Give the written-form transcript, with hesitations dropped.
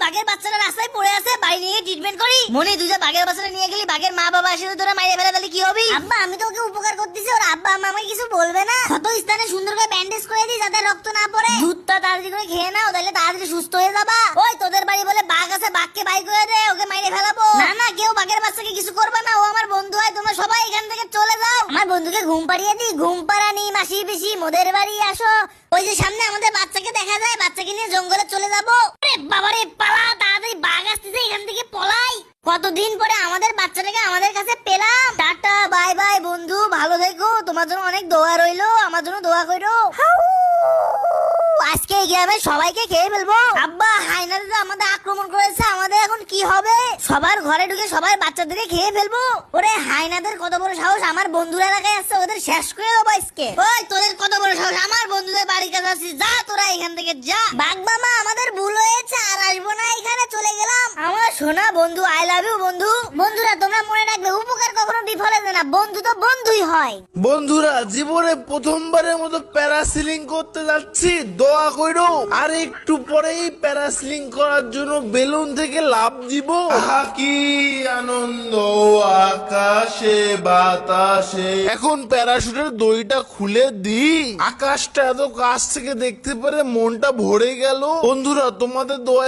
বাঘের বাচ্চাটা রাস্তায় পড়ে আছে, বাড়ি নিয়ে ট্রিটমেন্ট করি। মনে তুই যে বাঘের বাচ্চাটা নিয়ে গেলি, বাঘের মা বাবা এসে তোরা মাইরে ফেলে তাহলে কি হবে? আব্বা আমি তো ওকে উপকার করতেছি, ওর আব্বা আম্মা আমাকে কিছু বলবে না? ক্ষত স্থানে সুন্দর করে ব্যান্ডেজ করে দিই যাতে রক্ত না পড়ে। দুধটা তাড়াতাড়ি করে খেয়ে নাও, তাহলে তাড়াতাড়ি সুস্থ হয়ে যাবা। ওই তোদের বাড়ি বলে বাঘ আছে, বাঘকে বাই করে দে, ওকে মাইরে ফেলাবো। না না, কেউ বাঘের বাচ্চাকে কিছু করবে না, ও আমার বন্ধু হয়। তোমরা সবাই এখান থেকে চলে যাও। আমার বন্ধুকে ঘুম পাড়িয়ে দিই। ঘুম পাড়ানি মাসি পিসি, মোদের বাড়ি আসো। ওই যে সামনে আমাদের বাচ্চাকে দেখা যায়, বাচ্চাকে নিয়ে জঙ্গলে চলে যাবো। আরে বাবারে, পালা তাড়াতাড়ি, বাঘ আসতেছে, এখান থেকে পলাই। কতদিন পরে আমাদের বাচ্চাটাকে আমাদের কাছে পেলাম। টাটা বাই বাই বন্ধু, ভালো থেকো। তোমার জন্য অনেক দোয়া রইলো, আমার জন্য দোয়া করো। আজকে এই গ্রামে সবাইকে খেয়ে ফেলবো। আব্বা হায়নারা যে আমাদের আক্রমণ করেছে, আমাদের এখন কি হবে? সবার ঘরে ঢুকে সবার বাচ্চাদেরকে খেয়ে ফেলবো। ওরে হায়নাদের কত বড় সাহস, আমার বন্ধুর এলাকায় আসছে, ওদের শেষ করে দেবো আজকে। ওই তোদের কত বড় সাহস, আমার বন্ধুদের বাড়ির কাছে আসছিস? যা তোরা এখান থেকে যা। বাঘ মামা আমাদের ভুল হয়েছে, আর আসবো না এখানে, চলে গেলাম। আমার সোনা বন্ধু, আই লাভ ইউ বন্ধু। বন্ধুরা তোমরা মনে রাখবে, উপকার কখনো বিফলে যায় না, বন্ধু তো বন্ধুই হয়। বন্ধুরা জীবনে প্রথমবারের মতো প্যারাসিলিং করতে যাচ্ছি, দোয়া কইরো। আর একটু পরেই প্যারাসিলিং করার জন্য বেলুন থেকে লাফ দিব। আহা কি আনন্দ, আকাশে বাতাসে। এখন প্যারাশুটের দড়িটা খুলে দিই, আকাশটা এত কাছ থেকে দেখতে পেরে মনটা ভরে গেল। বন্ধুরা তোমাদের দোয়া